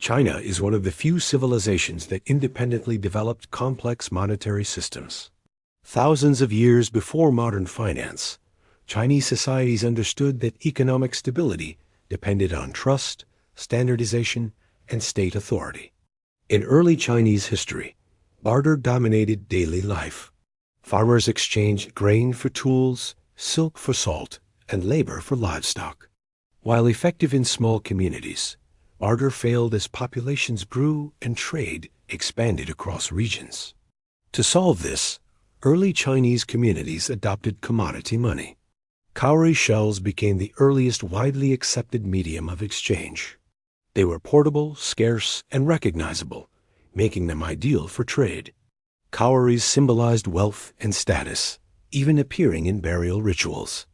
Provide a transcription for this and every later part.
China is one of the few civilizations that independently developed complex monetary systems. Thousands of years before modern finance, Chinese societies understood that economic stability depended on trust, standardization, and state authority. In early Chinese history, barter dominated daily life. Farmers exchanged grain for tools, silk for salt, and labor for livestock. While effective in small communities, barter failed as populations grew and trade expanded across regions. To solve this, early Chinese communities adopted commodity money. Cowrie shells became the earliest widely accepted medium of exchange. They were portable, scarce, and recognizable, making them ideal for trade. Cowries symbolized wealth and status, even appearing in burial rituals.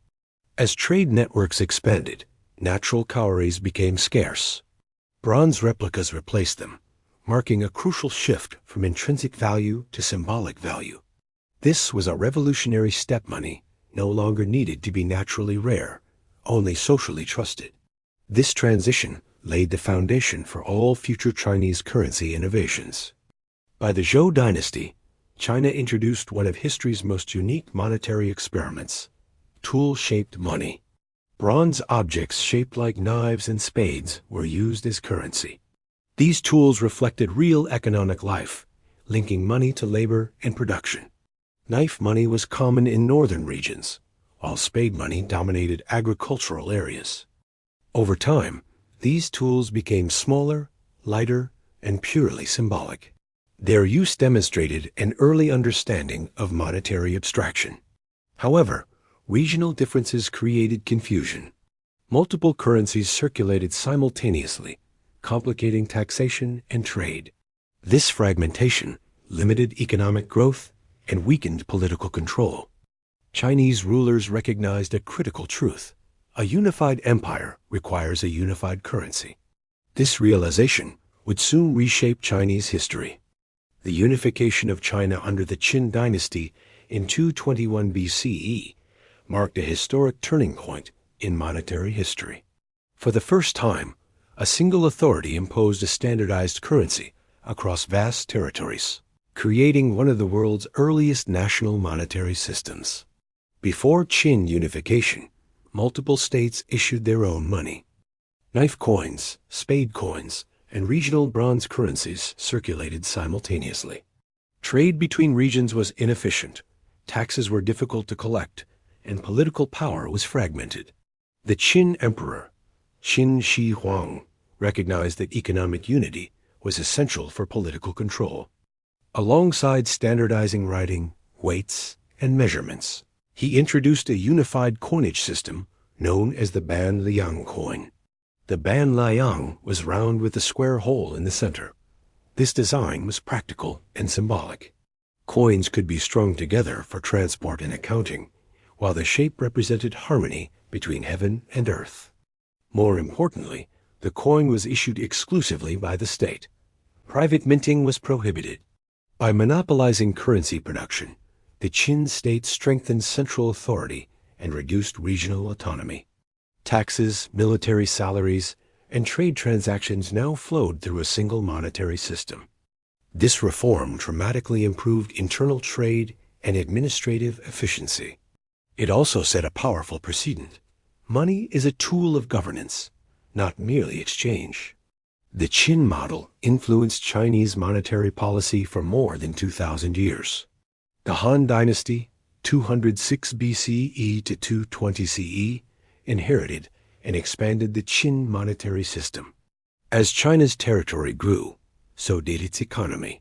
As trade networks expanded, natural cowries became scarce. Bronze replicas replaced them, marking a crucial shift from intrinsic value to symbolic value. This was a revolutionary step. Money no longer needed to be naturally rare, only socially trusted. This transition laid the foundation for all future Chinese currency innovations. By the Zhou dynasty, China introduced one of history's most unique monetary experiments: tool-shaped money. Bronze objects shaped like knives and spades were used as currency. These tools reflected real economic life, linking money to labor and production. Knife money was common in northern regions, while spade money dominated agricultural areas. Over time, these tools became smaller, lighter, and purely symbolic. Their use demonstrated an early understanding of monetary abstraction. However, regional differences created confusion. Multiple currencies circulated simultaneously, complicating taxation and trade. This fragmentation limited economic growth and weakened political control. Chinese rulers recognized a critical truth: a unified empire requires a unified currency. This realization would soon reshape Chinese history. The unification of China under the Qin dynasty in 221 BCE marked a historic turning point in monetary history. For the first time, a single authority imposed a standardized currency across vast territories, creating one of the world's earliest national monetary systems. Before Qin unification, multiple states issued their own money. Knife coins, spade coins, and regional bronze currencies circulated simultaneously. Trade between regions was inefficient, taxes were difficult to collect, and political power was fragmented. The Qin emperor, Qin Shi Huang, recognized that economic unity was essential for political control. Alongside standardizing writing, weights, and measurements, he introduced a unified coinage system known as the Ban Liang coin. The Ban Liang was round with a square hole in the center. This design was practical and symbolic. Coins could be strung together for transport and accounting, while the shape represented harmony between heaven and earth. More importantly, the coin was issued exclusively by the state. Private minting was prohibited. By monopolizing currency production, the Qin state strengthened central authority and reduced regional autonomy. Taxes, military salaries, and trade transactions now flowed through a single monetary system. This reform dramatically improved internal trade and administrative efficiency. It also set a powerful precedent. Money is a tool of governance, not merely exchange. The Qin model influenced Chinese monetary policy for more than 2,000 years. The Han Dynasty, 206 BCE to 220 CE, inherited and expanded the Qin monetary system. As China's territory grew, so did its economy.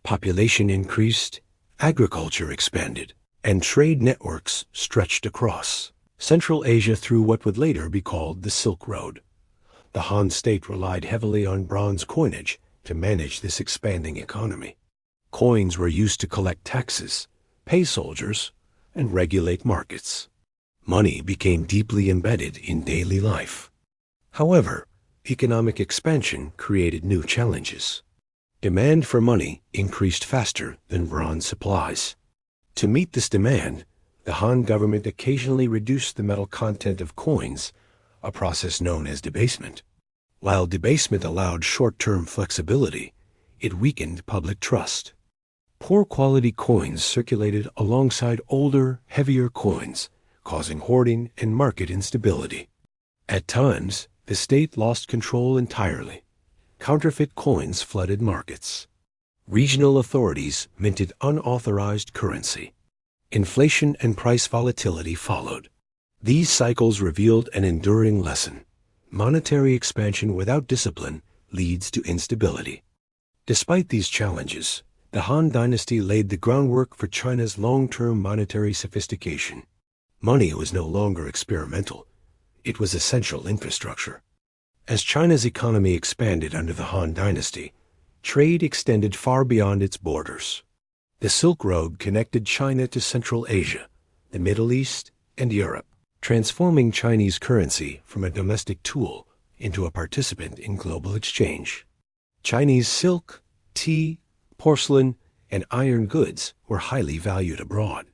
Population increased, agriculture expanded, and trade networks stretched across Central Asia through what would later be called the Silk Road. The Han state relied heavily on bronze coinage to manage this expanding economy. Coins were used to collect taxes, pay soldiers, and regulate markets. Money became deeply embedded in daily life. However, economic expansion created new challenges. Demand for money increased faster than bronze supplies. To meet this demand, the Han government occasionally reduced the metal content of coins, a process known as debasement. While debasement allowed short-term flexibility, it weakened public trust. Poor quality coins circulated alongside older, heavier coins, causing hoarding and market instability. At times, the state lost control entirely. Counterfeit coins flooded markets. Regional authorities minted unauthorized currency. Inflation and price volatility followed. These cycles revealed an enduring lesson. Monetary expansion without discipline leads to instability. Despite these challenges, the Han Dynasty laid the groundwork for China's long-term monetary sophistication. Money was no longer experimental. It was essential infrastructure. As China's economy expanded under the Han Dynasty, trade extended far beyond its borders. The Silk Road connected China to Central Asia, the Middle East, and Europe, transforming Chinese currency from a domestic tool into a participant in global exchange. Chinese silk, tea, porcelain, and iron goods were highly valued abroad.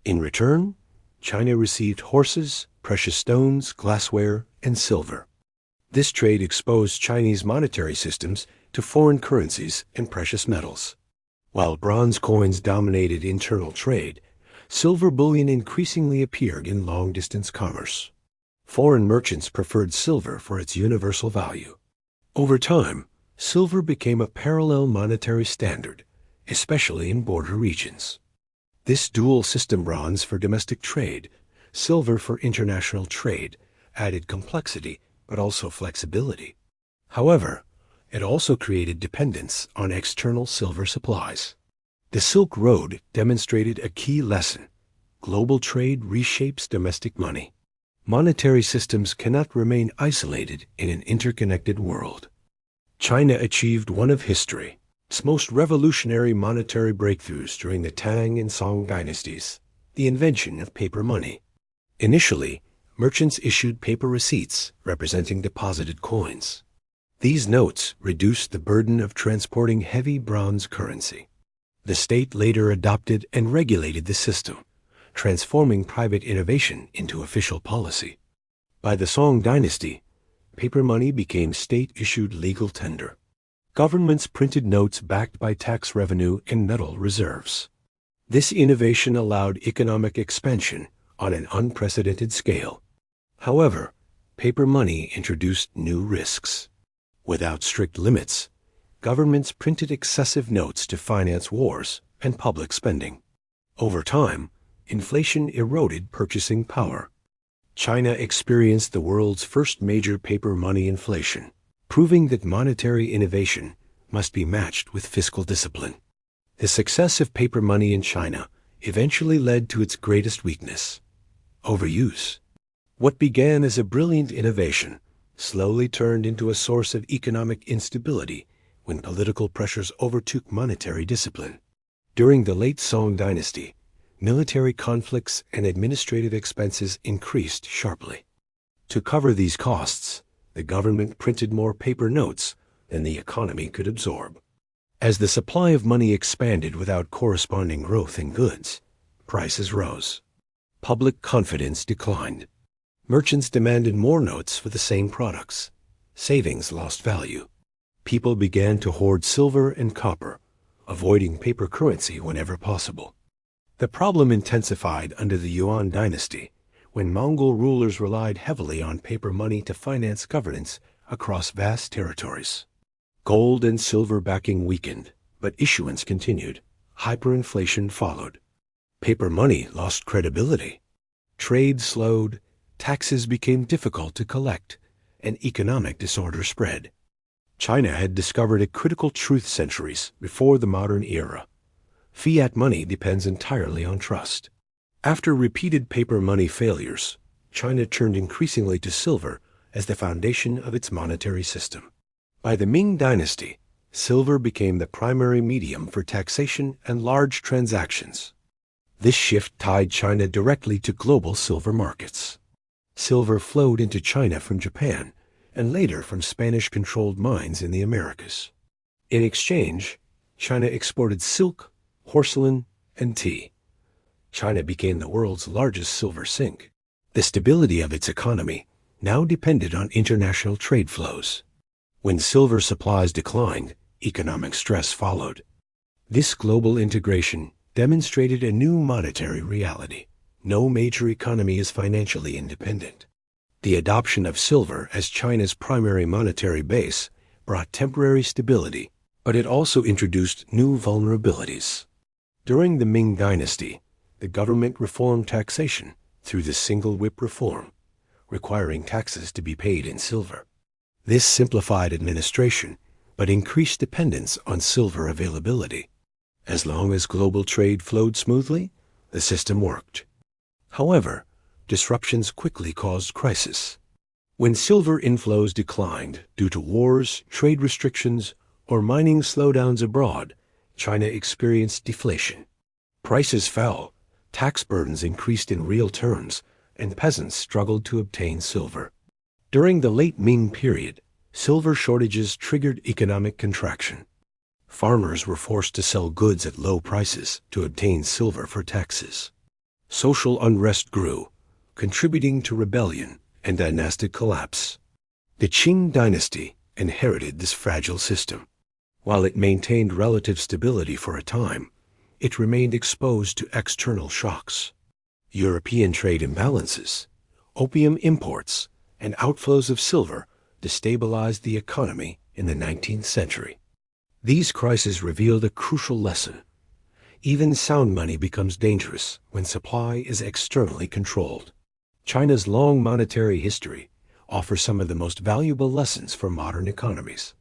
In return, China received horses, precious stones, glassware, and silver. This trade exposed Chinese monetary systems to foreign currencies and precious metals. While bronze coins dominated internal trade, silver bullion increasingly appeared in long-distance commerce. Foreign merchants preferred silver for its universal value. Over time, silver became a parallel monetary standard, especially in border regions. This dual system, bronze for domestic trade, silver for international trade, added complexity but also flexibility. However, it also created dependence on external silver supplies. The Silk Road demonstrated a key lesson. Global trade reshapes domestic money. Monetary systems cannot remain isolated in an interconnected world. China achieved one of history's most revolutionary monetary breakthroughs during the Tang and Song dynasties, the invention of paper money. Initially, merchants issued paper receipts representing deposited coins. These notes reduced the burden of transporting heavy bronze currency. The state later adopted and regulated the system, transforming private innovation into official policy. By the Song dynasty, paper money became state-issued legal tender. Governments printed notes backed by tax revenue and metal reserves. This innovation allowed economic expansion on an unprecedented scale. However, paper money introduced new risks. Without strict limits, governments printed excessive notes to finance wars and public spending. Over time, inflation eroded purchasing power. China experienced the world's first major paper money inflation, proving that monetary innovation must be matched with fiscal discipline. The success of paper money in China eventually led to its greatest weakness: overuse. What began as a brilliant innovation slowly turned into a source of economic instability when political pressures overtook monetary discipline. During the late Song dynasty, military conflicts and administrative expenses increased sharply. To cover these costs, the government printed more paper notes than the economy could absorb. As the supply of money expanded without corresponding growth in goods, prices rose. Public confidence declined. Merchants demanded more notes for the same products. Savings lost value. People began to hoard silver and copper, avoiding paper currency whenever possible. The problem intensified under the Yuan dynasty, when Mongol rulers relied heavily on paper money to finance governance across vast territories. Gold and silver backing weakened, but issuance continued. Hyperinflation followed. Paper money lost credibility. Trade slowed, taxes became difficult to collect, and economic disorder spread. China had discovered a critical truth centuries before the modern era. Fiat money depends entirely on trust. After repeated paper money failures, China turned increasingly to silver as the foundation of its monetary system. By the Ming dynasty, silver became the primary medium for taxation and large transactions. This shift tied China directly to global silver markets. Silver flowed into China from Japan and later from Spanish-controlled mines in the Americas. In exchange, China exported silk, porcelain, and tea. China became the world's largest silver sink. The stability of its economy now depended on international trade flows. When silver supplies declined, economic stress followed. This global integration demonstrated a new monetary reality. No major economy is financially independent. The adoption of silver as China's primary monetary base brought temporary stability, but it also introduced new vulnerabilities. During the Ming Dynasty, the government reformed taxation through the single whip reform, requiring taxes to be paid in silver. This simplified administration, but increased dependence on silver availability. As long as global trade flowed smoothly, the system worked. However, disruptions quickly caused crisis. When silver inflows declined due to wars, trade restrictions, or mining slowdowns abroad, China experienced deflation. Prices fell, tax burdens increased in real terms, and peasants struggled to obtain silver. During the late Ming period, silver shortages triggered economic contraction. Farmers were forced to sell goods at low prices to obtain silver for taxes. Social unrest grew, contributing to rebellion and dynastic collapse. The Qing dynasty inherited this fragile system. While it maintained relative stability for a time, it remained exposed to external shocks. European trade imbalances, opium imports, and outflows of silver destabilized the economy in the 19th century. These crises revealed a crucial lesson. Even sound money becomes dangerous when supply is externally controlled. China's long monetary history offers some of the most valuable lessons for modern economies.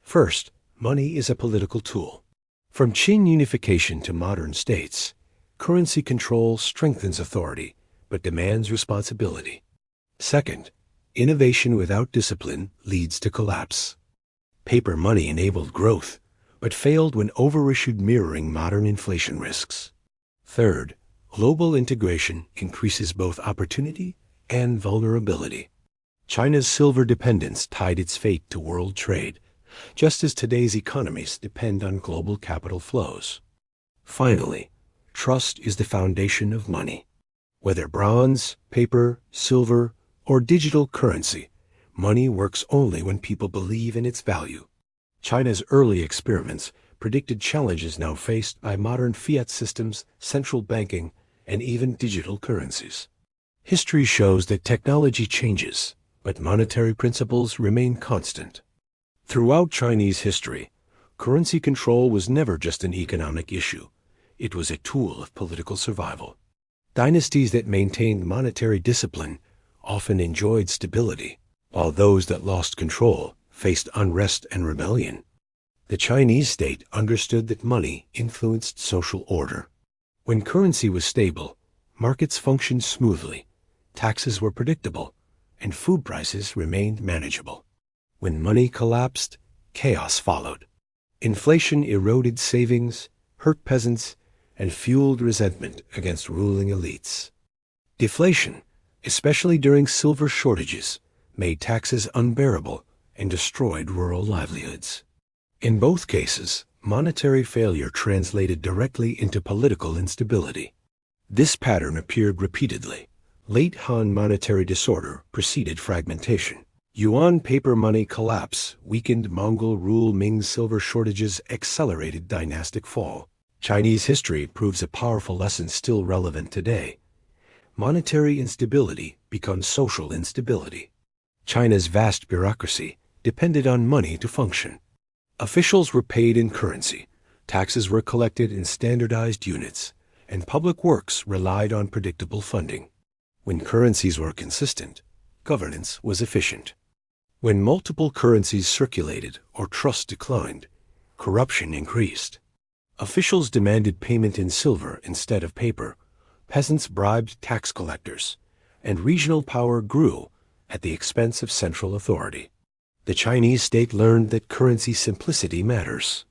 First, money is a political tool. From Qing unification to modern states, currency control strengthens authority but demands responsibility. Second, innovation without discipline leads to collapse. Paper money enabled growth, but failed when overissued, mirroring modern inflation risks. Third, global integration increases both opportunity and vulnerability. China's silver dependence tied its fate to world trade, just as today's economies depend on global capital flows. Finally, trust is the foundation of money. Whether bronze, paper, silver, or digital currency, money works only when people believe in its value. China's early experiments predicted challenges now faced by modern fiat systems, central banking, and even digital currencies. History shows that technology changes, but monetary principles remain constant. Throughout Chinese history, currency control was never just an economic issue. It was a tool of political survival. Dynasties that maintained monetary discipline often enjoyed stability, while those that lost control faced unrest and rebellion. The Chinese state understood that money influenced social order. When currency was stable, markets functioned smoothly, taxes were predictable, and food prices remained manageable. When money collapsed, chaos followed. Inflation eroded savings, hurt peasants, and fueled resentment against ruling elites. Deflation, especially during silver shortages, made taxes unbearable and destroyed rural livelihoods. In both cases, monetary failure translated directly into political instability. This pattern appeared repeatedly. Late Han monetary disorder preceded fragmentation. Yuan paper money collapse weakened Mongol rule. Ming silver shortages accelerated dynastic fall. Chinese history proves a powerful lesson still relevant today. Monetary instability becomes social instability. China's vast bureaucracy depended on money to function. Officials were paid in currency, taxes were collected in standardized units, and public works relied on predictable funding. When currencies were consistent, governance was efficient. When multiple currencies circulated or trust declined, corruption increased. Officials demanded payment in silver instead of paper, peasants bribed tax collectors, and regional power grew at the expense of central authority. The Chinese state learned that currency simplicity matters.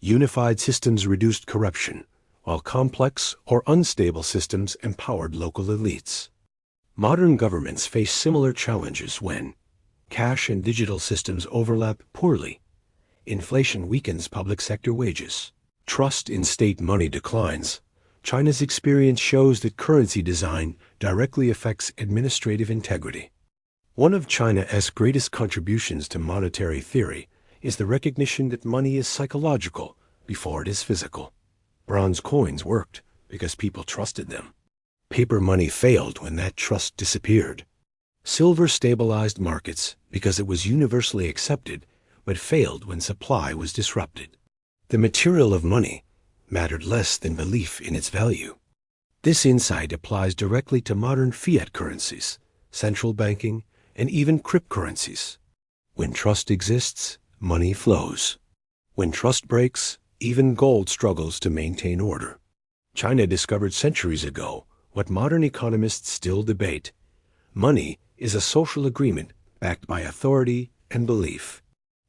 Unified systems reduced corruption, while complex or unstable systems empowered local elites. Modern governments face similar challenges when cash and digital systems overlap poorly. Inflation weakens public sector wages. Trust in state money declines. China's experience shows that currency design directly affects administrative integrity. One of China's greatest contributions to monetary theory is the recognition that money is psychological before it is physical. Bronze coins worked because people trusted them. Paper money failed when that trust disappeared. Silver stabilized markets because it was universally accepted, but failed when supply was disrupted. The material of money mattered less than belief in its value. This insight applies directly to modern fiat currencies, central banking, and even cryptocurrencies. When trust exists, money flows. When trust breaks, even gold struggles to maintain order. China discovered centuries ago what modern economists still debate. Money is a social agreement backed by authority and belief.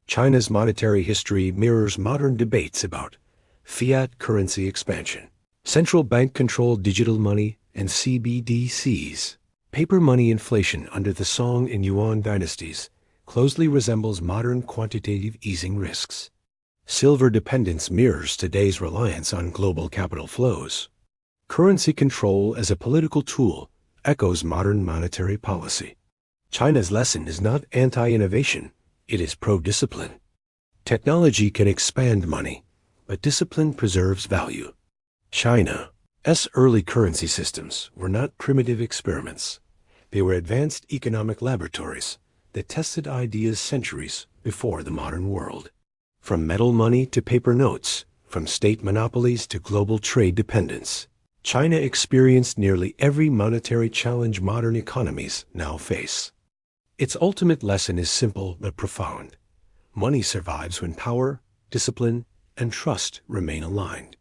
China's monetary history mirrors modern debates about fiat currency expansion, central bank-controlled digital money, and CBDCs. Paper money inflation under the Song and Yuan dynasties closely resembles modern quantitative easing risks. Silver dependence mirrors today's reliance on global capital flows. Currency control as a political tool echoes modern monetary policy. China's lesson is not anti-innovation, it is pro-discipline. Technology can expand money, but discipline preserves value. China's early currency systems were not primitive experiments. They were advanced economic laboratories that tested ideas centuries before the modern world. From metal money to paper notes, from state monopolies to global trade dependence, China experienced nearly every monetary challenge modern economies now face. Its ultimate lesson is simple but profound. Money survives when power, discipline, and trust remain aligned.